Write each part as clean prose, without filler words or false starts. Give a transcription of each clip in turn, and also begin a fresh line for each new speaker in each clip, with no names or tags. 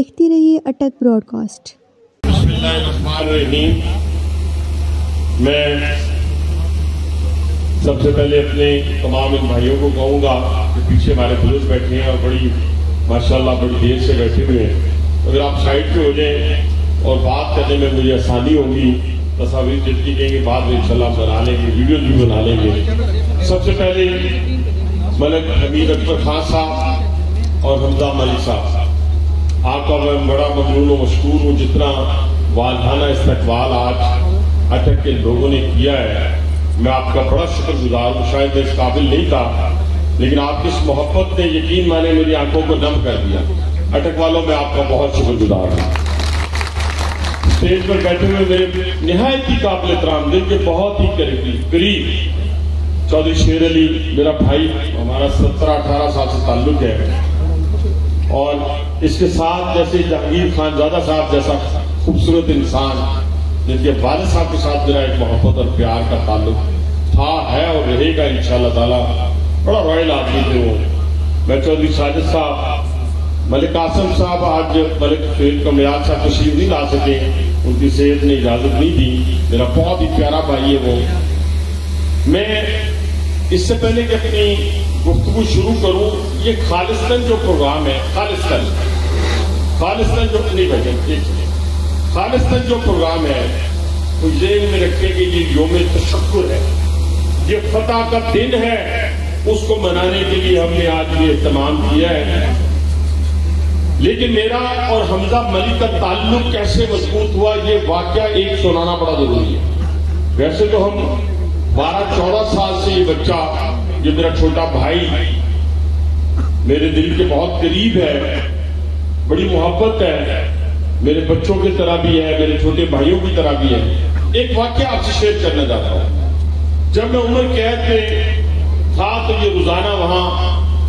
دیکھتی رہیے اٹک Broad cost.
بسم اللہ الرحمن الرحیم۔ میں سب سے پہلے اپنے تمام ان بھائیوں کو کہوں گا کہ پیچھے ہمارے بزرگ بیٹھے ہیں اور بڑی ماشاءاللہ بڑی دیر سے بیٹھے ہوئے ہیں، اگر آپ سائڈ پہ ہو جائیں اور بات کرنے میں مجھے آسانی ہوگی، تصاویر جتنی کہیں گے بعد میں انشاءاللہ بنا لیں گے، ویڈیوز بھی بنا لیں گے۔ سب سے پہلے ملک حمید اکبر خان صاحب اور حمزہ ملک صاحب، آپ کا میں بڑا ممنون و مشکور ہوں، جتنا والدانہ استقبال آج اٹک کے لوگوں نے کیا ہے، میں آپ کا بڑا شکر گزار ہوں۔ شاید میں اس قابل نہیں تھا، لیکن آپ کی اس محبت نے یقین مانے میری آنکھوں کو نم کر دیا۔ اٹک والوں میں آپ کا بہت شکر گزار ہوں۔ اسٹیج پر بیٹھے ہوئے میرے نہایت ہی قابل احترام، دل کے بہت ہی قریب چودھری شیر علی میرا بھائی، ہمارا 17-18 سال سے تعلق ہے، اور اس کے ساتھ جیسے جہانگیر خان زادہ صاحب جیسا خوبصورت انسان جن کے والد صاحب کے ساتھ میرا ایک محبت اور پیار کا تعلق تھا، ہے اور رہے گا انشاءاللہ تعالی۔ بڑا رائل آدمی تھے وہ۔ میں چودھری ساجد صاحب، ملک قاسم صاحب، آج ملک فیل کمیات صاحب تشریف نہیں لا سکے، ان کی صحت نے اجازت نہیں دی، میرا بہت ہی پیارا بھائی ہے وہ۔ میں اس سے پہلے کہ اپنی گفتگو شروع کروں، یہ خالصتاً جو پروگرام ہے، خالصتاً جو نہیں بھائی، خالصتاً جو پروگرام ہے وہ ذہن میں رکھیں کہ یہ یوم تشکر ہے، یہ فتح کا دن ہے، اس کو منانے کے لیے ہم نے آج یہ اہتمام کیا ہے۔ لیکن میرا اور حمزہ ملک کا تعلق کیسے مضبوط ہوا، یہ واقعہ ایک سنانا بڑا ضروری ہے۔ ویسے تو ہم 12-14 سال سے یہ بچہ، یہ میرا چھوٹا بھائی میرے دل کے بہت قریب ہے، بڑی محبت ہے، میرے بچوں کی طرح بھی ہے، میرے چھوٹے بھائیوں کی طرح بھی ہے۔ ایک واقعہ آپ سے شیئر کرنا چاہتا ہوں۔ جب میں عمر قید میں تھا تو یہ روزانہ وہاں،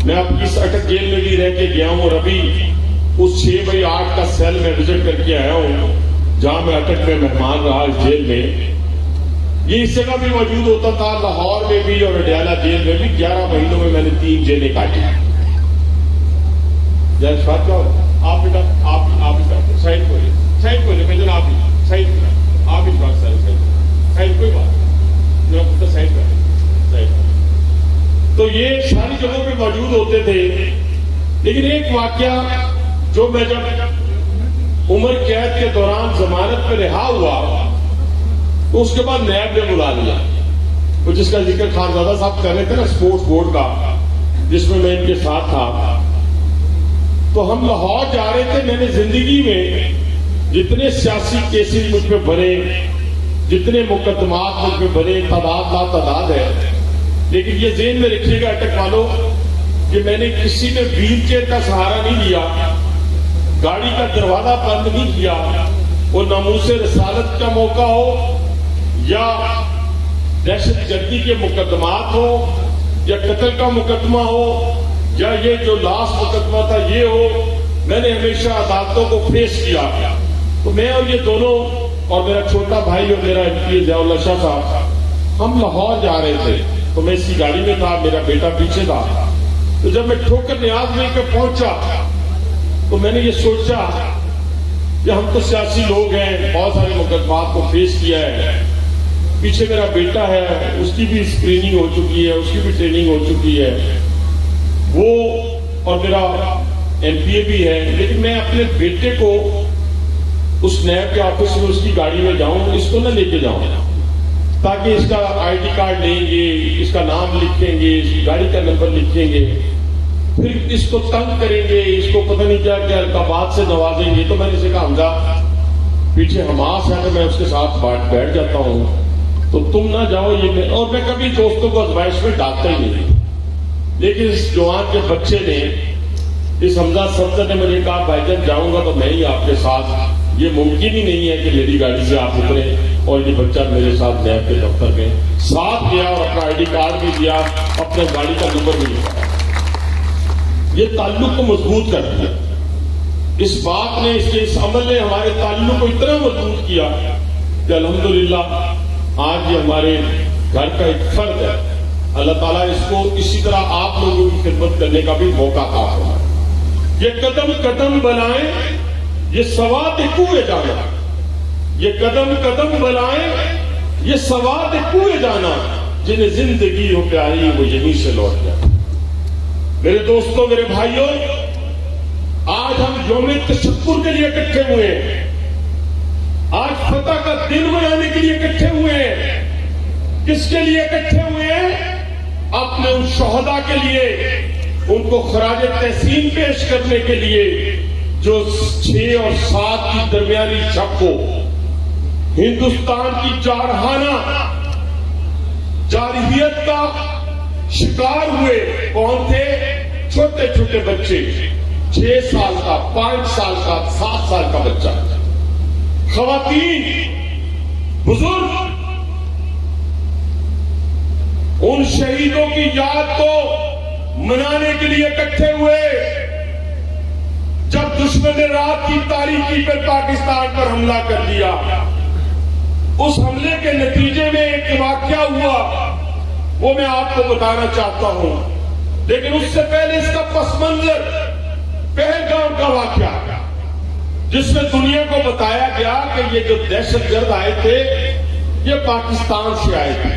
میں اب اس اٹک جیل میں بھی رہ کے گیا ہوں، اور ابھی اس 6/8 کا سیل میں وزٹ کر کے آیا ہوں جہاں میں اٹک میں مہمان رہا اس جیل میں۔ یہ اس جگہ بھی موجود ہوتا تھا، لاہور میں بھی اور اڈیالہ جیل میں بھی۔ 11 مہینوں میں میں نے 3 جیلیں کاٹی۔ آپ بیٹا آپ سائڈ کو لے میں جناب سائڈ آپ اس بات سائڈ کوئی بات میرا پتر سائڈ کر۔ تو یہ ساری جگہوں پہ موجود ہوتے تھے، لیکن ایک واقعہ جو میں جب عمر قید کے دوران ضمانت پہ رہا ہوا تو اس کے بعد نیب نے بلا لیا، وہ جس کا ذکر خانزادہ صاحب کر رہے تھے نا، سپورٹس بورڈ کا، جس میں میں ان کے ساتھ تھا۔ تو ہم لاہور جا رہے تھے۔ میں نے زندگی میں جتنے سیاسی کیسز مجھ پہ بنے، جتنے مقدمات مجھ پہ بنے، تعداد لا تعداد ہے، لیکن یہ ذہن میں رکھیے گا اٹک والوں کہ میں نے کسی میں ویل چیئر کا سہارا نہیں لیا، گاڑی کا دروازہ بند نہیں کیا، وہ ناموس رسالت کا موقع ہو یا دہشت گردی کے مقدمات ہو یا قتل کا مقدمہ ہو یا یہ جو لاسٹ مقدمہ تھا یہ ہو، میں نے ہمیشہ عدالتوں کو فیس کیا۔ تو میں اور یہ دونوں اور میرا چھوٹا بھائی اور میرا ضیاء اللہ شاہ صاحب، ہم لاہور جا رہے تھے، تو میں اسی گاڑی میں تھا، میرا بیٹا پیچھے تھا۔ تو جب میں ٹھوکر نیاز میں پہ پہنچا تو میں نے یہ سوچا کہ ہم تو سیاسی لوگ ہیں، بہت سارے مقدمات کو فیس کیا ہے، پیچھے میرا بیٹا ہے، اس کی بھی اسکریننگ ہو چکی ہے، اس کی بھی ٹریننگ ہو چکی ہے، وہ اور میرا MPA بھی ہے، لیکن میں اپنے بیٹے کو اس نیب کے آفس میں اس کی گاڑی میں جاؤں، اس کو نہ لے کے جاؤں، تاکہ اس کا ID کارڈ لیں گے، اس کا نام لکھیں گے، اس کی گاڑی کا نمبر لکھیں گے، پھر اس کو تنگ کریں گے، اس کو پتہ نہیں کیا کیا القابات سے نوازیں گے۔ تو میں نے اسے کہا حمزہ پیچھے حماس ہے، میں اس کے ساتھ بیٹھ جاتا ہوں، تو تم نہ جاؤ۔ یہ اور میں کبھی دوستوں کو ازمائش میں ڈالتا ہی نہیں، لیکن اس جوان کے بچے نے، اس حمزہ سفدر نے مجھے کہا بھائی جان جاؤں گا تو میں ہی آپ کے ساتھ، یہ ممکن ہی نہیں ہے کہ میری گاڑی سے آپ اترے اور یہ بچہ میرے ساتھ نیب کے دفتر میں ساتھ گیا اور اپنا ID کارڈ بھی دیا، اپنے گاڑی کا نمبر بھی لکھا۔ یہ تعلق کو مضبوط کر دیا، اس بات نے، اس عمل نے ہمارے تعلق کو اتنا مضبوط کیا کہ الحمدللہ آج یہ ہمارے گھر کا ایک فرد ہے۔ اللہ تعالیٰ اس کو اسی طرح آپ لوگوں کی خدمت کرنے کا بھی موقع عطا فرمائے۔ یہ قدم قدم بنائیں یہ سوات کوئے جانا، یہ قدم قدم بلائیں، یہ سوات کوئے جانا، جنہیں زندگی ہو پیاری وہ یہیں سے لوٹ جائے۔ میرے دوستوں، میرے بھائیوں، آج ہم یوم تشکر کے لیے اکٹھے ہوئے ہیں، آج فتح کا دن منانے کے لیے اکٹھے ہوئے ہیں۔ کس کے لیے اکٹھے ہوئے ہیں؟ اپنے ان شہداء کے لیے، ان کو خراج تحسین پیش کرنے کے لیے جو 6 اور 7 کی درمیانی شب کو ہندوستان کی جارحانہ جارحیت کا شکار ہوئے۔ کون تھے؟ چھوٹے چھوٹے بچے، 6 سال کا، 5 سال کا، 7 سال کا بچہ، خواتین، بزرگ، ان شہیدوں کی یاد کو منانے کے لیے اکٹھے ہوئے۔ جب دشمن نے رات کی تاریکی پر پاکستان پر حملہ کر دیا، اس حملے کے نتیجے میں ایک واقعہ ہوا، وہ میں آپ کو بتانا چاہتا ہوں، لیکن اس سے پہلے اس کا پس منظر پہلگام کا واقعہ، جس میں دنیا کو بتایا گیا کہ یہ جو دہشت گرد آئے تھے یہ پاکستان سے آئے تھے۔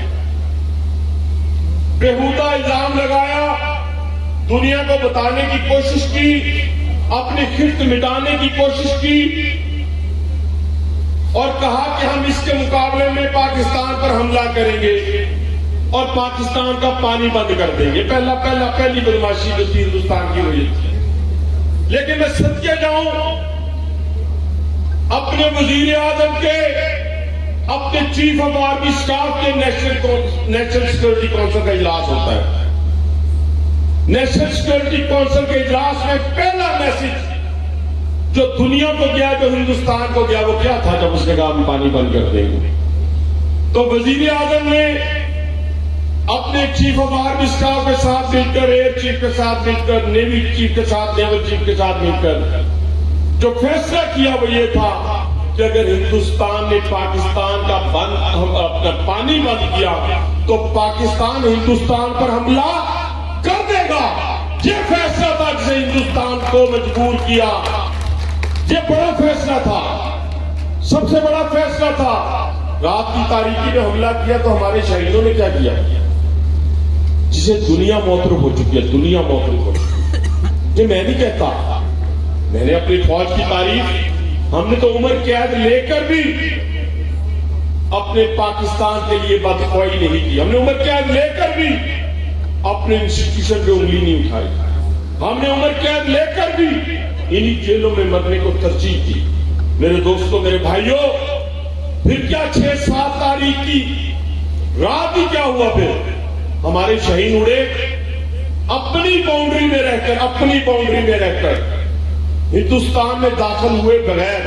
بےہودہ الزام لگایا، دنیا کو بتانے کی کوشش کی، اپنی خفت مٹانے کی کوشش کی، اور کہا کہ ہم اس کے مقابلے میں پاکستان پر حملہ کریں گے اور پاکستان کا پانی بند کر دیں گے۔ پہلی بدماشی جو تھی ہندوستان کی ہوئی تھی۔ لیکن میں صدقے جاؤں، اپنے وزیر اعظم کے، اپنے چیف آف آرمی اسٹاف کے نیشنل سیکورٹی کونسل کا اجلاس ہوتا ہے۔ نیشنل سیکورٹی کونسل کے اجلاس میں پہلا میسج جو دنیا کو گیا، جو ہندوستان کو گیا، وہ کیا تھا؟ جب اس نے کہا ہم پانی بند کر دیں گے، تو وزیر اعظم نے اپنے چیف آف آرمی اسٹاف کے ساتھ مل کر، ایئر چیف کے ساتھ مل کر، نیوی چیف کے ساتھ، نیول چیف کے ساتھ مل کر جو فیصلہ کیا وہ یہ تھا کہ اگر ہندوستان نے پاکستان کا اپنا پانی بند کیا تو پاکستان ہندوستان پر حملہ کر دے گا۔ یہ فیصلہ تھا جسے ہندوستان کو مجبور کیا۔ یہ بڑا فیصلہ تھا، سب سے بڑا فیصلہ تھا۔ رات کی تاریکی میں حملہ کیا تو ہمارے شہیدوں نے کیا کیا، جسے دنیا معترف ہو چکی ہے، دنیا معترف ہو چکی ہے۔ یہ میں نہیں کہتا، میں نے اپنی فوج کی تعریف، ہم نے تو عمر قید لے کر بھی اپنے پاکستان کے لیے بدخواہی نہیں کی، ہم نے عمر قید لے کر بھی اپنے انسٹیٹیوشن پہ انگلی نہیں اٹھائی، ہم نے عمر قید لے کر بھی انہی جیلوں میں مرنے کو ترجیح دی۔ میرے دوستوں، میرے بھائیوں، پھر کیا 6-7 تاریخ کی رات ہی کیا ہوا؟ پھر ہمارے شہید اڑے، اپنی باؤنڈری میں رہ کر، اپنی باؤنڈری میں رہ کر ہندوستان میں داخل ہوئے بغیر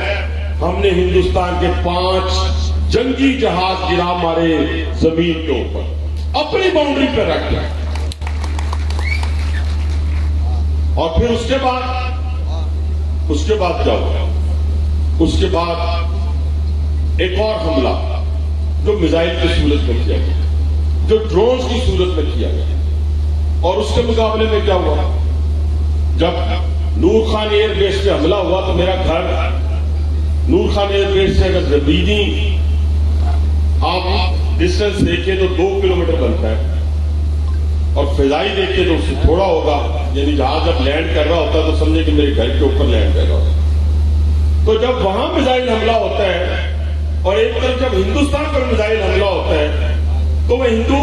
ہم نے ہندوستان کے 5 جنگی جہاز گرا مارے زمین کے اوپر، اپنی باؤنڈری پہ رکھ کر۔ اور پھر اس کے بعد کیا ہوا؟ اس کے بعد ایک اور حملہ جو میزائل کی صورت میں کیا گیا، جو ڈرونز کی صورت میں کیا گیا۔ اور اس کے مقابلے میں کیا ہوا؟ جب نور خان ایئر بیس پہ حملہ ہوا تو میرا گھر نور خان ایئر بیس سے اگر زبیدی آپ ڈسٹنس دیکھیں تو 2 کلومیٹر بنتا ہے، اور فضائی دیکھیں تو اس سے تھوڑا ہوگا، یعنی جہاز جب لینڈ کر رہا ہوتا ہے تو سمجھے کہ میرے گھر کے اوپر لینڈ کر رہا ہوتا ہے۔ تو جب وہاں میزائل حملہ ہوتا ہے اور ایک طرف جب ہندوستان پر میزائل حملہ ہوتا ہے تو وہ ہندو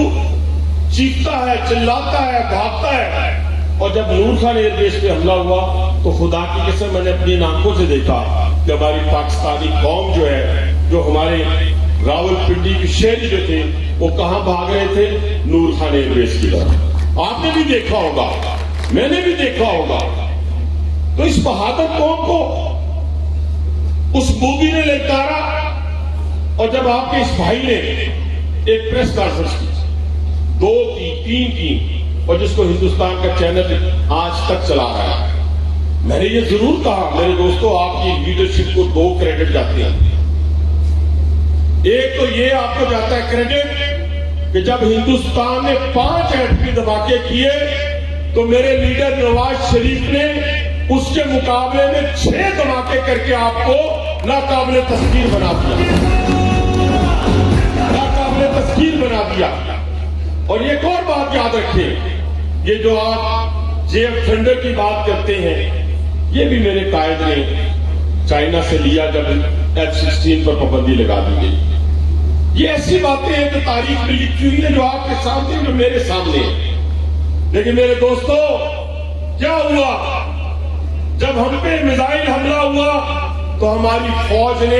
چیختا ہے، چلاتا ہے، بھاگتا ہے۔ اور جب نور خان ایئر بیس پہ حملہ ہوا تو خدا کی قسم میں نے اپنی آنکھوں سے دیکھا کہ ہماری پاکستانی قوم جو ہے، جو ہمارے راول پنڈی کے شہری جو تھے، وہ کہاں بھاگ رہے تھے؟ نور خان ایئر بیس کی طرف۔ آپ نے بھی دیکھا ہوگا، میں نے بھی دیکھا ہوگا۔ تو اس بہادر قوم کو اس مووی نے للکارا، اور جب آپ کے اس بھائی نے ایک پریس کانفرنس کی، 2 کی 3 کی، اور جس کو ہندوستان کا چینل آج تک چلا رہا ہے، میں نے یہ ضرور کہا میرے دوستو، آپ کی لیڈرشپ کو 2 کریڈٹ جاتے ہیں۔ ایک تو یہ آپ کو جاتا ہے کریڈٹ کہ جب ہندوستان نے 5 ایٹمی دھماکے کیے تو میرے لیڈر نواز شریف نے اس کے مقابلے میں 6 دھماکے کر کے آپ کو ناقابل تسخیر بنا دیا، ناقابل تسخیر بنا دیا۔ اور ایک اور بات یاد رکھیں، یہ جو آپ جے ایف تھنڈر کی بات کرتے ہیں، یہ بھی میرے قائد نے چائنا سے لیا جب F-16 پر پابندی لگا دی گئی۔ یہ ایسی باتیں ہیں جو تاریخ میں لکھی ہوئی ہیں، جو آپ کے سامنے، جو میرے سامنے ہیں۔ لیکن میرے دوستو، کیا ہوا جب ہم پہ میزائل حملہ ہوا تو ہماری فوج نے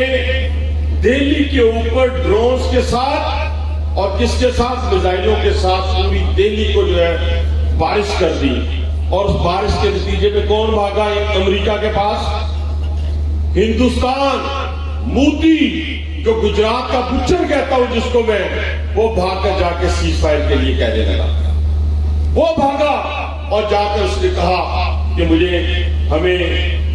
دہلی کے اوپر ڈرونز کے ساتھ اور کس کے ساتھ، میزائلوں کے ساتھ پوری دہلی کو جو ہے بارش کر دی۔ اور اس بارش کے نتیجے میں کون بھاگا امریکہ کے پاس؟ ہندوستان۔ مودی جو گجرات کا بچر کہتا ہوں جس کو میں، وہ بھاگ کر جا کے سیز فائر کے لیے کہنے لگا۔ وہ بھاگا اور جا کر اس نے کہا کہ ہمیں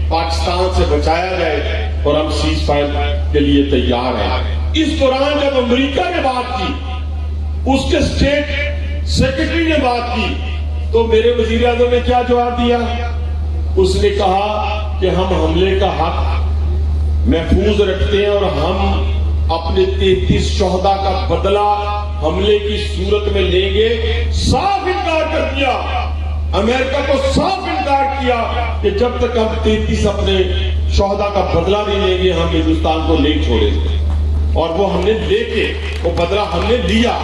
پاکستان سے بچایا جائے اور ہم سیز فائر کے لیے تیار ہیں۔ اس دوران جب امریکہ نے بات کی، اس کے اسٹیٹ سیکرٹری نے بات کی، تو میرے وزیر اعظم نے کیا جواب دیا؟ اس نے کہا کہ ہم حملے کا حق محفوظ رکھتے ہیں اور ہم اپنے 33 شہداء کا بدلہ حملے کی صورت میں لیں گے۔ صاف انکار کر دیا، امریکہ کو صاف انکار کیا کہ جب تک ہم 33 اپنے شہداء کا بدلہ نہیں لیں گے، ہم ہندوستان کو نہیں چھوڑیں گے۔ اور وہ ہم نے لے کے وہ بدلہ ہم نے لیا،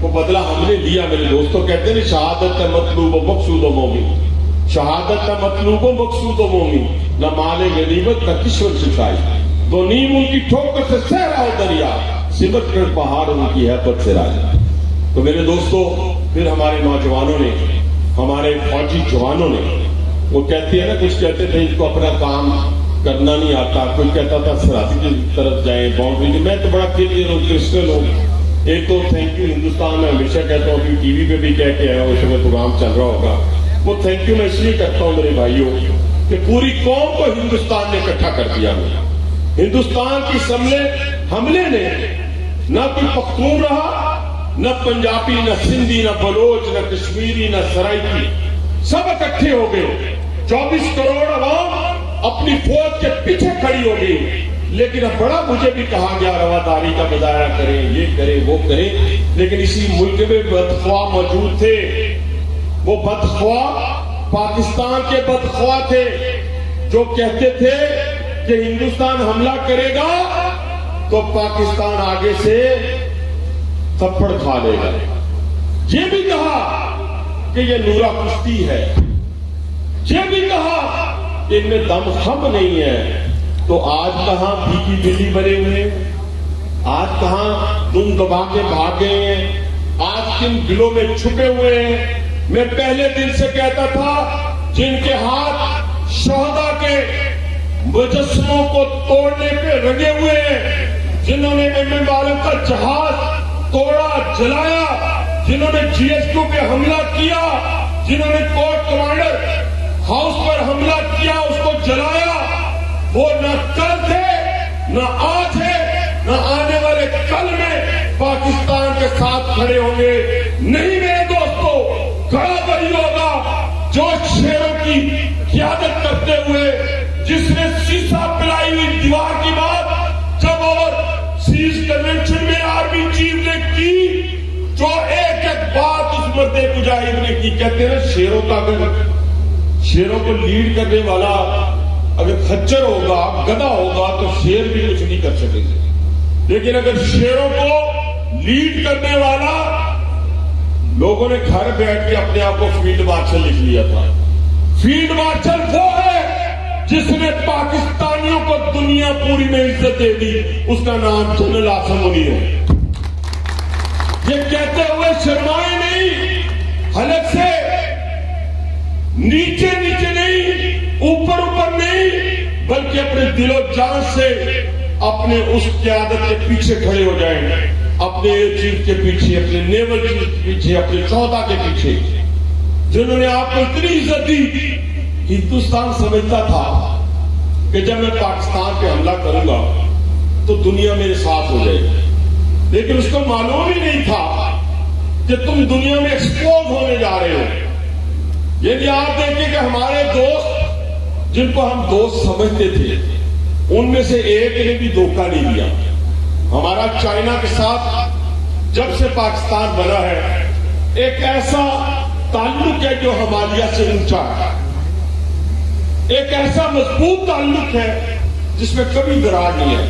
وہ بدلہ ہم نے لیا۔ میرے دوستوں کہتے ہیں شہادت ہے مطلوب و مقصود و مومن، شہادت ہے مطلوب و مقصود و مومن، نہ مال غنیمت کا کشور سکھائی، تو نیم ان کی ٹھوکر سے صحرا و دریا، سمٹ کر پہاڑ ان کی ہیبت سے رائی۔ تو میرے دوستوں، پھر ہمارے نوجوانوں نے، ہمارے فوجی جوانوں نے، وہ کہتے ہیں نا، کچھ کہتے تھے ان کو اپنا کام کرنا نہیں آتا، کوئی کہتا تھا سرحدی کی طرف جائیں، باؤنڈری۔ میں تو بڑا کلیئر ہوں، کرسٹل ہوں۔ ایک تو تھینک یو ہندوستان میں ہمیشہ کہتا ہوں، ابھی ٹی وی پہ بھی کہہ کے آیا ہوں، اس میں پروگرام چل رہا ہوگا، وہ تھینک یو میں اس لیے کرتا ہوں میرے بھائیوں کہ پوری قوم کو ہندوستان نے اکٹھا کر دیا۔ ہندوستان کی حملے نے نہ کوئی پختون رہا، نہ پنجابی، نہ سندھی، نہ بلوچ، نہ کشمیری، نہ سرائکی، سب اکٹھے ہو گئے۔ 24 کروڑ عوام اپنی فوج کے پیچھے کھڑی ہو گئی۔ لیکن اب بڑا مجھے بھی کہا گیا رواداری کا مظاہرہ کریں، یہ کریں، وہ کریں، لیکن اسی ملک میں بدخواہ موجود تھے۔ وہ بدخواہ پاکستان کے بدخواہ تھے جو کہتے تھے کہ ہندوستان حملہ کرے گا تو پاکستان آگے سے تھپڑ کھا لے گا۔ یہ بھی کہا کہ یہ نورا کشتی ہے، یہ بھی کہا کہ ان میں دم خم نہیں ہے۔ تو آج کہاں بھیگی بلی بنے ہوئے، آج کہاں دم دبا کے بھاگ گئے ہیں، آج کن دلوں میں چھپے ہوئے ہیں۔ میں پہلے دن سے کہتا تھا، جن کے ہاتھ شہداء کے مجسموں کو توڑنے پہ رگے ہوئے ہیں، جنہوں نے ایم ایم والوں کا جہاز توڑا، جلایا، جنہوں نے جی ایس ٹی پہ حملہ کیا، جنہوں نے کورٹ کمانڈر ہاؤس پر حملہ کیا، اس کو جلایا، وہ نہ کل تھے، نہ آج ہے، نہ آنے والے کل میں پاکستان کے ساتھ کھڑے ہوں گے۔ نہیں میرے دوستو، کھڑا وہی ہوگا جو شیروں کی قیادت کرتے ہوئے، جس نے سیسا پلائی ہوئی دیوار کی بات جب اور سیز کنونشن میں آرمی چیف نے کی، جو ایک ایک بات اس مرد مجاہد نے کی۔ کہتے ہیں شیروں کا، شیروں کو لیڈ کرنے والا اگر خچر ہوگا، گدھا ہوگا، تو شیر بھی کچھ نہیں کر سکیں گے، لیکن اگر شیروں کو لیڈ کرنے والا، لوگوں نے گھر بیٹھ کے اپنے آپ کو فیلڈ مارشل لکھ لیا تھا۔ فیلڈ مارشل وہ ہے جس نے پاکستانیوں کو دنیا پوری میں عزت دے دی، اس کا نام جنرل عاصم منیر ہے۔ یہ کہتے ہوئے شرمائے نہیں، حلق سے نیچے نیچے نہیں، اوپر اوپر نہیں، بلکہ اپنے دل و جان سے اپنے اس قیادت کے پیچھے کھڑے ہو جائیں، اپنے ایئر چیف کے پیچھے، اپنے نیول چیف کے پیچھے، اپنے چودہ کے پیچھے، جنہوں نے آپ کو اتنی عزت دی۔ ہندوستان سمجھتا تھا کہ جب میں پاکستان پہ حملہ کروں گا تو دنیا میرے ساتھ ہو جائے گی، لیکن اس کو معلوم ہی نہیں تھا کہ تم دنیا میں ایکسپوز ہونے جا رہے ہو۔ یعنی آپ دیکھیں کہ ہمارے دوست جن کو ہم دوست سمجھتے تھے ان میں سے ایک نے بھی دھوکہ نہیں دیا. ہمارا چائنا کے ساتھ جب سے پاکستان بنا ہے ایک ایسا تعلق ہے جو ہمالیہ سے اونچا ہے, ایک ایسا مضبوط تعلق ہے جس میں کبھی دراڑ نہیں ہے.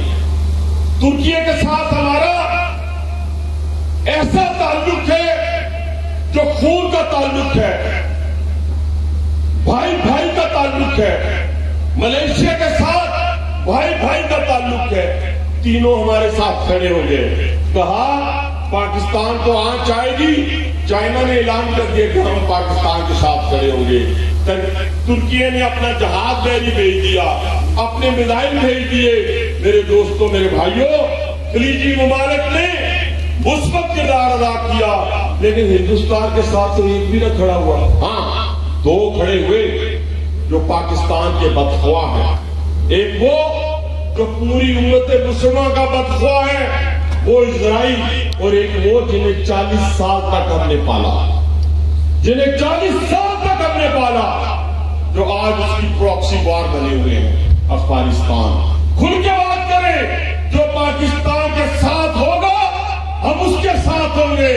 ترکیے کے ساتھ ہمارا ایسا تعلق ہے جو خون کا تعلق ہے, بھائی بھائی کا تعلق ہے. ملیشیا کے ساتھ بھائی بھائی کا تعلق ہے. تینوں ہمارے ساتھ کھڑے ہو گئے. کہا پاکستان کو آنچ آئے گی, چائنا نے اعلان کر دیا کہ ہم پاکستان کے ساتھ کھڑے ہوں گے. ترکیے نے اپنا جہاز بحری بھیج دیا, اپنے میزائل بھیج دیے. میرے دوستوں, میرے بھائیوں, خلیجی ممالک نے مثبت کردار ادا کیا, لیکن ہندوستان کے ساتھ تو ایک بھی نہ کھڑا ہوا. ہاں, دو کھڑے ہوئے جو پاکستان کے بدخواہ ہیں. ایک وہ جو پوری امت مسلمہ کا بدخواہ ہے, وہ اسرائیل, اور ایک وہ جنہیں 40 سال تک ہم نے پالا, جنہیں 40 سال تک ہم نے پالا, جو آج اس کی پراکسی وار بنے ہوئے ہیں, افغانستان. کھل کے بات کریں, جو پاکستان کے ساتھ ہوگا ہم اس کے ساتھ ہوں گے,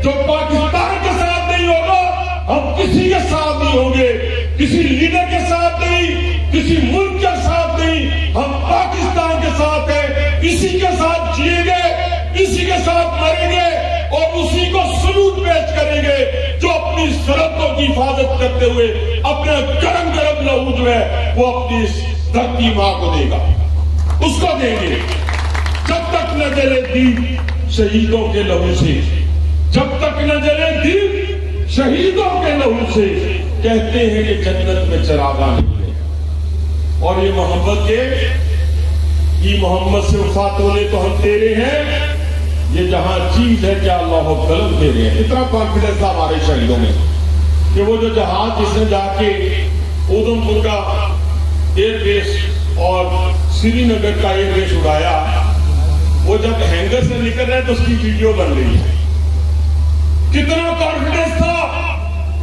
جو پاکستان کے ساتھ نہیں ہوگا ہم کسی کے ساتھ نہیں ہوں گے, کسی لیڈر کے ساتھ نہیں, کسی ملک کے ساتھ نہیں. ہم پاکستان کے ساتھ ہیں, اسی کے ساتھ جیئیں گے, اسی کے ساتھ مریں گے, اور اسی کو سلوٹ پیش کریں گے جو اپنی سرحدوں کی حفاظت کرتے ہوئے اپنا گرم گرم لہو جو ہے وہ اپنی دھرتی ماں کو دے گا, اس کو دیں گے. جب تک نہ جلے دیپ شہیدوں کے لہو سے, جب تک نہ جلے دیپ شہیدوں کے لہو سے, کہتے ہیں کہ جنت میں چراغاں نہیں ہے. اور یہ محبت کے یہ محمد سے وفات ہونے تو ہم تیرے ہیں, یہ جہاں چیز ہے کیا اللہ و قلم دے رہے ہیں. اتنا کانفیڈنس تھا ہمارے شہیدوں میں کہ وہ جو جہاز جس نے جا کے اودھمپور کا ایئر بیس اور سری نگر کا ایئر بیس اڑایا, وہ جب ہینگر سے نکل رہے تو اس کی ویڈیو بن رہی ہے. کتنا کانفیڈنس تھا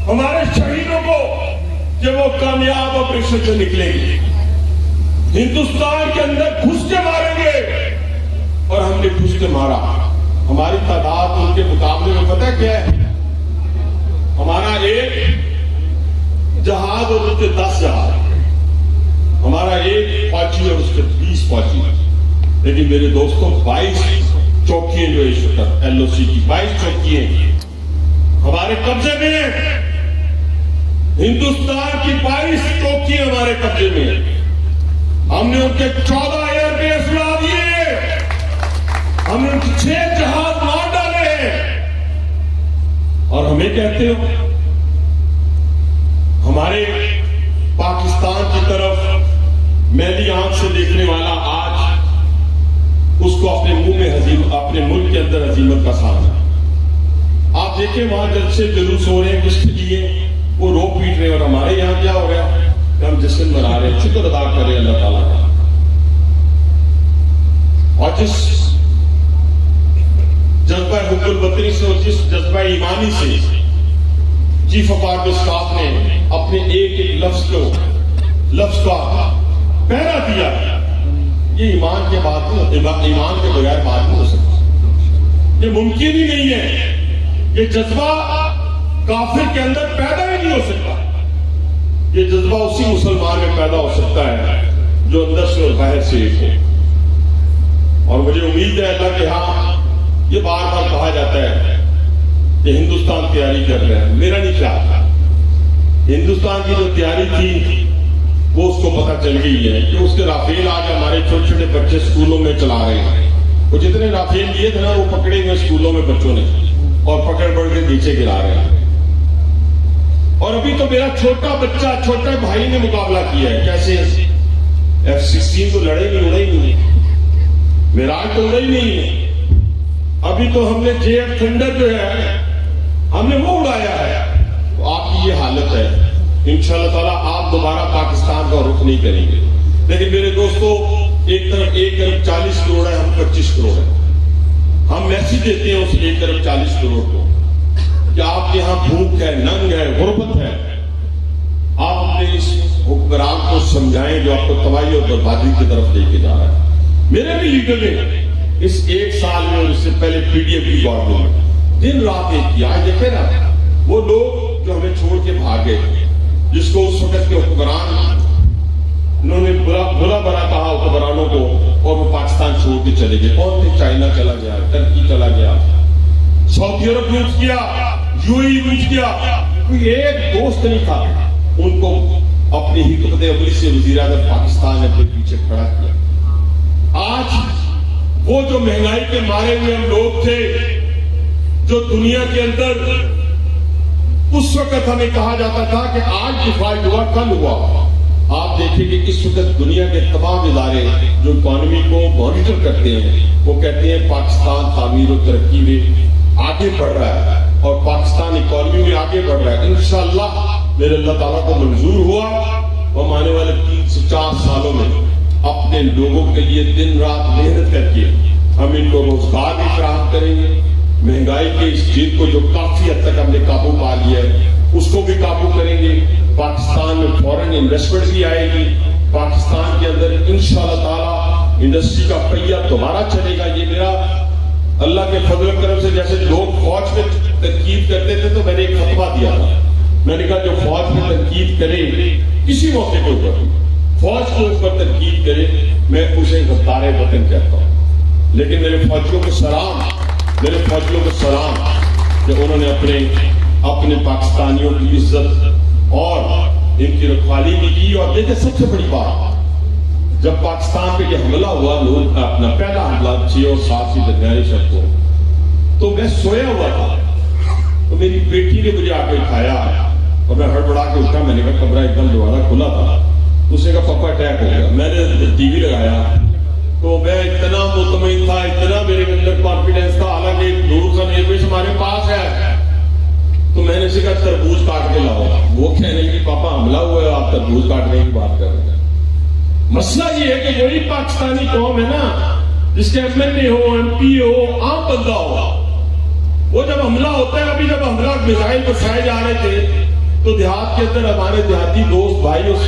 ہمارے شہیدوں کو کہ وہ کامیاب آپریشن سے نکلیں گے, ہندوستان کے اندر گھس کے ماریں گے, اور ہم نے گھس کے مارا. ہماری تعداد ان کے مقابلے میں پتہ کیا ہے, ہمارا ایک جہاز اور اس کے 10 جہاز, ہمارا ایک فوجی اور اس کے 20 فوجی. لیکن میرے دوستوں 22 چوکیاں جو اس وقت LOC کی 22 چوکیاں ہمارے قبضے میں ہیں. ہندوستان کی 22 چوکیاں ہمارے قبضے میں ہیں. ہم نے ان کے 14 ایئر بیس اڑا دیے, ہم نے ان کے 6 جہاز مار ڈالے ہیں. اور ہمیں کہتے ہو ہمارے پاکستان کی طرف میلی آنکھ سے دیکھنے والا آج اس کو اپنے منہ میں اپنے ملک کے اندر عظیمت کا سامنا. آپ دیکھیں وہاں جلسے جلوس ہو رہے ہیں, کس کے لیے وہ رو پیٹ رہے ہیں, اور ہمارے یہاں کیا ہو گیا کہ ہم جشن منا رہے ہیں, شکر ادا کر رہے ہیں اللہ تعالیٰ کا. اور جس جذبہ حب الوطنی سے اور جس جذبہ ایمانی سے چیف آف آرمی اسٹاف نے اپنے ایک ایک لفظ کا پہرا دیا, یہ ایمان کے بغیر بات نہیں ہو سکتی, یہ ممکن ہی نہیں ہے. یہ جذبہ کافر کے اندر پیدا ہی نہیں ہو سکتا. یہ جذبہ اسی مسلمان میں پیدا ہو سکتا ہے جو اندر سے اور باہر سے ایک ہے. اور مجھے امید ہے اللہ کے ہاں یہ بار بار کہا جاتا ہے کہ ہندوستان تیاری کر رہا ہے. میرا نہیں خیال, ہندوستان کی جو تیاری تھی وہ اس کو پتہ چل گئی ہے کہ اس کے رافیل آج ہمارے چھوٹے چھوٹے بچے اسکولوں میں چلا رہے ہیں. وہ جتنے رافیل لیے تھے نا وہ پکڑے ہوئے اسکولوں میں بچوں نے, اور پکڑ پڑ کے نیچے گرا رہے ہیں. اور ابھی تو میرا چھوٹا بچہ چھوٹے بھائی نے مقابلہ کیا ہے. کیسے F-16 تو لڑے نہیں, اڑے ہی نہیں, میراج تو اڑے ہی نہیں ہے. ابھی تو ہم نے JF تھنڈر جو ہے ہم نے وہ اڑایا ہے. تو آپ کی یہ حالت ہے, انشاءاللہ تعالیٰ آپ دوبارہ پاکستان کا رخ نہیں کریں گے. لیکن میرے دوستو, ایک طرف 1 ارب 40 کروڑ ہے, ہم 25 کروڑ ہیں. ہم میسج دیتے ہیں اس 1 ارب 40 کروڑ کو کہ آپ کے یہاں بھوک ہے, ننگ ہے, غربت ہے. آپ اپنے اس حکمران کو سمجھائیں جو آپ کو تباہی اور بربادی کی طرف لے کے جا رہا ہے. میرے بھی لیڈر نے اس 1 سال میں اور اس سے پہلے پی ڈی ایف کی گورنمنٹ دن رات ایک کیا. آج دیکھیں نا وہ لوگ جو ہمیں چھوڑ کے بھاگے, جس کو اس وقت کے حکمران انہوں نے برا کہا حکمرانوں کو, اور وہ پاکستان چھوڑ کے چلے گئے. کون تھے؟ چائنا چلا گیا, ٹرکی چلا گیا, سعودی عرب لوٹ کیا, یو اے ای لوٹ کیا. کوئی ایک دوست نہیں تھا ان کو اپنی حکمت عملی سے وزیر اعظم پاکستان نے اپنے پیچھے کھڑا کیا. آج وہ جو مہنگائی کے مارے ہوئے ہم لوگ تھے, جو دنیا کے اندر اس وقت ہمیں کہا جاتا تھا کہ آج ڈیفالٹ ہوا کل ہوا, آپ دیکھیں کہ اس وقت دنیا کے تمام ادارے جو اکانومی کو مانیٹر کرتے ہیں وہ کہتے ہیں پاکستان تعمیر و ترقی میں آگے بڑھ رہا ہے اور پاکستان اکانومی میں آگے بڑھ رہا ہے. انشاءاللہ میرے اللہ تعالیٰ کو منظور ہوا, ہم آنے والے 3 سے 4 سالوں میں اپنے لوگوں کے لیے دن رات محنت کر کے ہم ان کو روزگار بھی فراہم کریں گے. مہنگائی کے اس چیز کو جو کافی حد تک ہم نے قابو پا لیا ہے اس کو بھی قابو کریں گے. پاکستان میں فورن انویسٹمنٹ بھی آئے گی. پاکستان کے اندر انشاءاللہ تعالیٰ انڈسٹری کا پہیہ دوبارہ چلے گا. یہ میرا اللہ کے فضل و کرم سے, جیسے لوگ فوج میں تنقید کرتے تھے تو میں نے ایک فتویٰ دیا تھا, میں نے کہا جو فوج میں تنقید کرے کسی موقع کے اوپر فوج کو اوپر تنقید کرے میں اسے غدار وطن کہتا ہوں. لیکن میرے فوجیوں کو سلام, میرے فوجیوں کو سلام کہ انہوں نے اپنے پاکستانیوں کی عزت اور ان کی رکھوالی بھی کی. اور دیکھیں سب سے بڑی بات, جب پاکستان پہ یہ حملہ ہوا نور کا اپنا پہلا حملہ 6 اور 7 کی درمیانی شب کو, تو میں سویا ہوا تھا تو میری بیٹی نے مجھے آ کے اٹھایا اور میں ہڑبڑا کے اٹھا. میں نے کہا کمرہ ایک دم دروازہ کھلا تھا. اس نے کہا پپا اٹیک ہو گیا. میں نے ٹی وی لگایا تو میں اتنا مطمئن تھا, اتنا میرے اندر کانفیڈنس تھا, حالانکہ نور خان ایئر بیس ہمارے پاس ہے. تو میں نے اسے کہا تربوز کاٹ کے لاؤ. وہ کہنے کہ پاپا حملہ ہوا ہے, آپ تربوز کاٹنے کی بات کر رہے ہیں. مسئلہ یہ ہے کہ وہی پاکستانی قوم ہے نا جس کے ایم ایل اے ہو, ایم پی ہو, عام بندہ ہو, وہ جب حملہ ہوتا ہے, ابھی جب حملہ میزائل برسائے جا رہے تھے تو دیہات کے اندر ہمارے دیہاتی دوست بھائی اس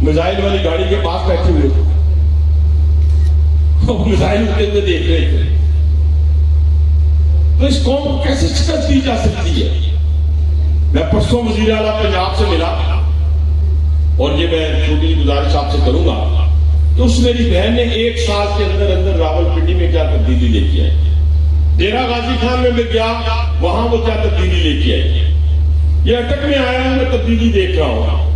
میزائل والی گاڑی کے پاس بیٹھے ہوئے تھے, میزائل کے اندر دیکھ رہے تھے. تو اس قوم کو کیسے شکست دی جا سکتی ہے؟ میں پرسوں وزیر اعلیٰ پنجاب سے ملا اور یہ میں چھوٹی گزارش آپ سے کروں گا کہ اس میری بہن نے 1 سال کے اندر اندر راولپنڈی میں کیا تبدیلی لے کے آئی. ڈیرہ غازی خان میں گیا, وہاں وہ کیا تبدیلی لے کے آئی. یہ اٹک میں آیا ہوں, میں تبدیلی دیکھ رہا ہوں.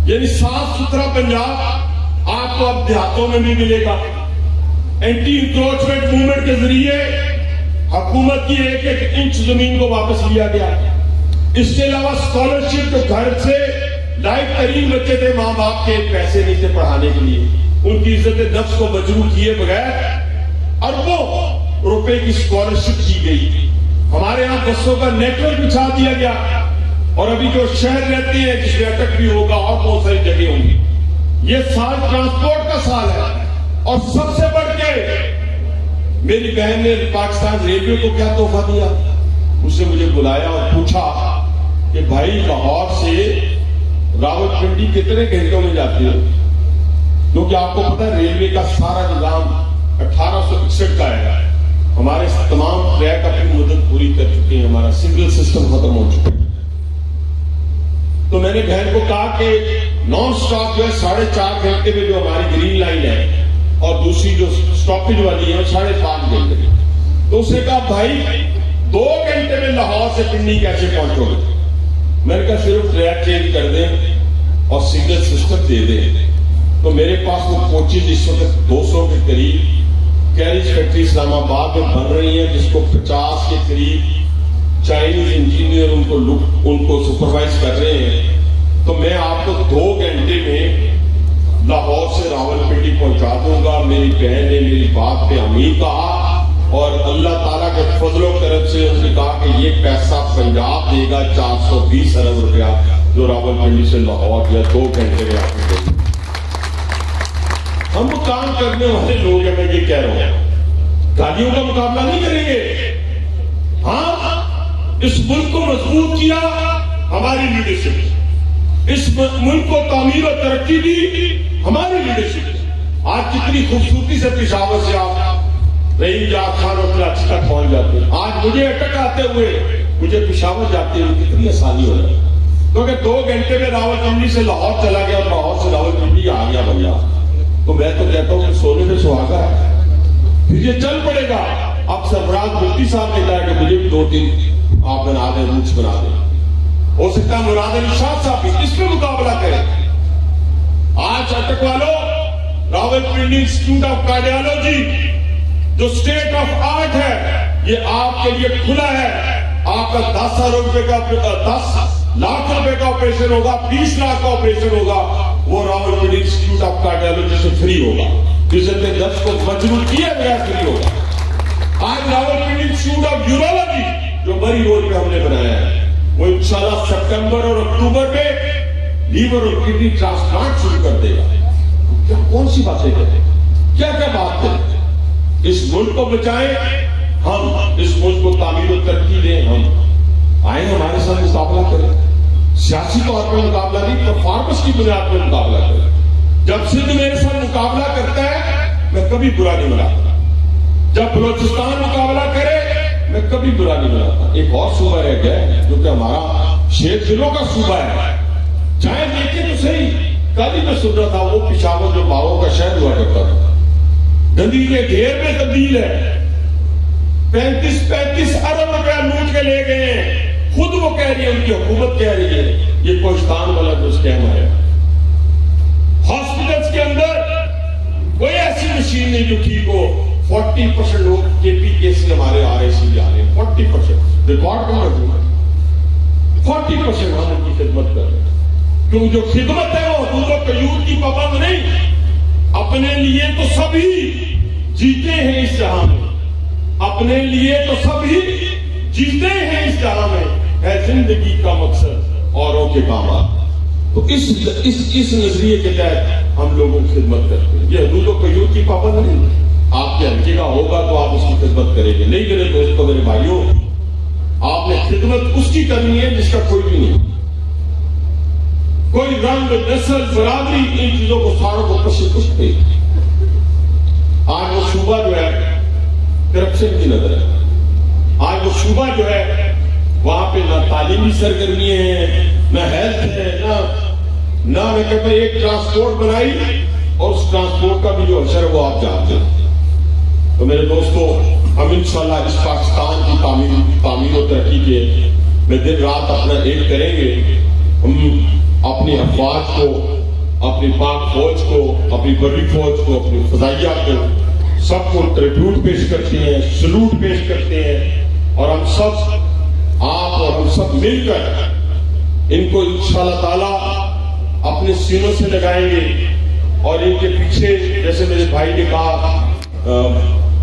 یعنی صاف ستھرا پنجاب آپ کو اب دیہاتوں میں بھی ملے گا. اینٹی انکروچمنٹ موومنٹ کے ذریعے حکومت کی 1-1 انچ زمین کو واپس لیا گیا. اس کے علاوہ اسکالرشپ جو گھر سے لائق ترین بچے تھے, ماں باپ کے پیسے نہیں تھے پڑھانے کے لیے, ان کی عزت نفس کو مجروح کیے بغیر اربوں روپے کی اسکالرشپ کی گئی. ہمارے ہاں بسوں کا نیٹ ورک بچھا دیا گیا, اور ابھی جو شہر رہتے ہیں جس میں اٹک بھی ہوگا اور بہت ساری جگہ ہوں گی. یہ سال ٹرانسپورٹ کا سال ہے. اور سب سے بڑھ کے میری بہن نے پاکستان ریلوے کو کیا تحفہ دیا. اس نے مجھے بلایا اور پوچھا کہ بھائی لاہور سے راولپنڈی کتنے گھنٹوں میں جاتے ہو؟ کیونکہ آپ کو پتا ہے ریلوے کا سارا نظام 1861 کا ہے. ہمارے تمام ٹریک اپنی مدت پوری کر چکے ہیں, ہمارا سنگل سسٹم ختم ہو چکا ہے. تو میں نے بہن کو کہا کہ نان سٹاپ جو ہے 4.5 گھنٹے میں جو ہماری گرین لائن ہے اور دوسری جو سٹاپیج والی ہے 5.5 گھنٹے میں. تو اس نے کہا بھائی 2 گھنٹے میں لاہور سے پنڈی کیسے پہنچو گے؟ میں نے کہا صرف ٹریک چینج کر دیں اور سنگل سسٹم دے دیں. تو میرے پاس وہ کوچز اس وقت 200 کے قریب کیریج فیکٹری اسلام آباد میں بن رہی ہیں, جس کو 50 کے قریب چائنیز انجینئر ان کو سپروائز کر رہے ہیں. تو میں آپ کو 2 گھنٹے میں لاہور سے راولپنڈی پہنچا دوں گا. میری بہن نے میری بات پہ امین کہا اور اللہ تعالیٰ کے فضل و کرم سے اس نے کہا کہ یہ پیسہ پنجاب دے گا 420 ارب روپیہ جو راولپنڈی سے لاہور یا 2 گھنٹے میں آپ کو دے گا. ہم کام کرنے والے لوگ ہیں, میں یہ کہہ رہا ہوں, گاڑیوں کا مقابلہ نہیں کریں گے. ہاں اس ملک کو مضبوط کیا ہماری لیڈرشپ, اس ملک کو تعمیر و ترقی دی ہماری لیڈرشپ. آج کتنی خوبصورتی سے پشاور سے آپ رحیم جات خان اور کراچی تک پہنچ جاتے ہیں. آج مجھے اٹک آتے ہوئے مجھے پشاور جاتے ہوئے کتنی آسانی ہو رہی ہے، کیونکہ 2 گھنٹے میں راولپنڈی سے لاہور چلا گیا اور لاہور سے راولپنڈی آ گیا بھیا. تو میں تو کہتا ہوں کہ سونے میں سہاگا ہے. پھر یہ چل پڑے گا. اب سرفراز مفتی صاحب نے کہا کہ مجھے بھی 2-3 آپ بنا دیں، روٹس بنا دیں. ہو سکتا ہے مراد علی شاہ صاحب بھی اس میں مقابلہ کریں. آج اٹک والوں راولپنڈی انسٹیٹیوٹ آف کارڈیالوجی جو اسٹیٹ آف آرٹ ہے یہ آپ کے لیے کھلا ہے. آپ کا 10 لاکھ روپے کا آپریشن ہوگا، 20 لاکھ کا آپریشن ہوگا، وہ راولپنڈی انسٹیٹیوٹ آف کارڈیالوجی سے فری ہوگا. عزت نفس کو مجبور کیے بغیر فری ہوگا. آج راولپنڈی انسٹیٹیوٹ آف یورولوجی جو بری روڈ پہ ہم نے بنایا ہے وہ انشاءاللہ سپٹمبر اور اکتوبر میں لیور اور کڈنی ٹرانسپلانٹ شروع کر دے گا. کیا کون سی باتیں کریں، کیا کیا بات کریں. اس ملک کو بچائیں ہم، اس ملک کو تعمیر و ترقی دیں ہم. آئیں ہمارے ساتھ مقابلہ کریں. سیاسی طور پہ مقابلہ نہیں، پرفارمنس کی بنیاد پہ مقابلہ کریں. جب سندھ میرے ساتھ مقابلہ کرتا ہے میں کبھی برا نہیں مناتا. جب بلوچستان مقابلہ کرے میں کبھی برا نہیں مناتا. ایک اور صوبہ رہ گیا ہے جو کہ ہمارا شیر دلوں کا صوبہ ہے. چاہے دیکھیں تو صحیح، کل ہی میں سن رہا تھا وہ پشاور جو باغوں کا شہر ہوا کرتا تھا گندی کے ڈھیر میں تبدیل ہے. 35 ارب روپیہ لوٹ کے لے گئے ہیں. خود وہ کہہ رہی ہے، ان کی حکومت کہہ رہی ہے یہ کوہستان والا جو اسکیم ہے. ہاسپٹلس کے اندر کوئی ایسی مشین نہیں جو ٹھیک ہو. 40% لوگ کے پی کے سی ہمارے آر اے سی جا رہے ہیں. 40% ریکارڈ کم رکھوں گا. 40% ہم ان کی خدمت کر رہے ہیں. کیونکہ جو خدمت ہے وہ حدود و قیود کی پابند نہیں. اپنے لیے تو سبھی جیتے ہیں اس جہاں میں، اپنے لیے تو سبھی جیتے ہیں اس جہاں میں، ہے زندگی کا مقصد اوروں کے کام آ. تو اس نظریے کے تحت ہم لوگوں کی خدمت کرتے ہیں. یہ حدود و قیود کی پابند نہیں. آپ کے ہلکے کا ہوگا تو آپ اس کی خدمت کریں گے. نہیں میرے دوستوں میرے بھائیوں، آپ نے خدمت اس کی کرنی ہے جس کا کوئی بھی نہیں. کوئی رنگ نسل برادری ان چیزوں کو ساروں کو کشش دے. آج وہ صوبہ جو ہے کرپشن کی نظر ہے. آج وہ صوبہ جو ہے وہاں پہ نہ تعلیمی سرگرمی ہے، نہ ہیلتھ ہے، نہ میں کہتا ایک ٹرانسپورٹ بنائی اور اس ٹرانسپورٹ کا بھی جو اثر ہے وہ آپ جانتے ہیں. تو میرے دوستو ہم انشاءاللہ اس پاکستان کی تعمیر و ترقی کے میں دن رات اپنا ایک کریں گے. ہم اپنی افواج کو، اپنی پاک فوج کو، اپنی بڑی فوج کو، اپنی فضائیہ کو سب کو ٹریبیوٹ پیش کرتے ہیں، سلوٹ پیش کرتے ہیں. اور ہم سب آپ اور ہم سب مل کر ان کو انشاءاللہ تعالی اپنے سینوں سے لگائیں گے. اور ان کے پیچھے جیسے میرے بھائی نے کہا،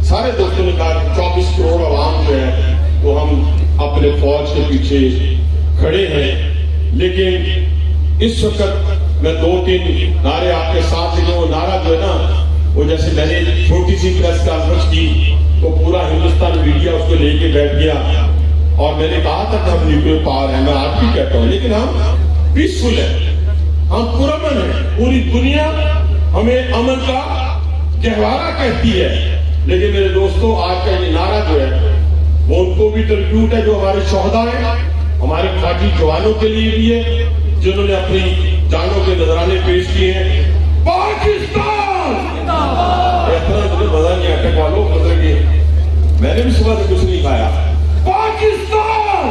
سارے دوستوں نے کہا کہ 24 کروڑ عوام جو ہے تو ہم اپنے فوج کے پیچھے کھڑے ہیں. لیکن اس وقت میں 2-3 نعرے آپ کے ساتھ لے. وہ نعرہ جو ہے نا وہ جیسے میں نے چھوٹی سی پریس کانفرنس کی تو پورا ہندوستان میڈیا اس کو لے کے بیٹھ گیا اور میں نے کہا تھا کہ ہم نیوکلیر پاور ہیں. میں آج بھی کہتا ہوں لیکن ہم پیسفل ہیں، ہم پرامن ہیں. پوری دنیا ہمیں امن کا گہوارہ کہتی ہے. لیکن میرے دوستوں آج کا یہ نعرہ جو ہے وہ ان کو بھی ٹریبیوٹ ہے جو ہمارے شہداء ہیں، ہمارے فوجی جوانوں کے لیے بھی ہے جنہوں نے اپنی جانوں کے نذرانے پیش کیے ہیں. پاکستان مزہ نہیں اٹک والوں، مطلب کہ میں نے بھی صبح سے کچھ نہیں کھایا. پاکستان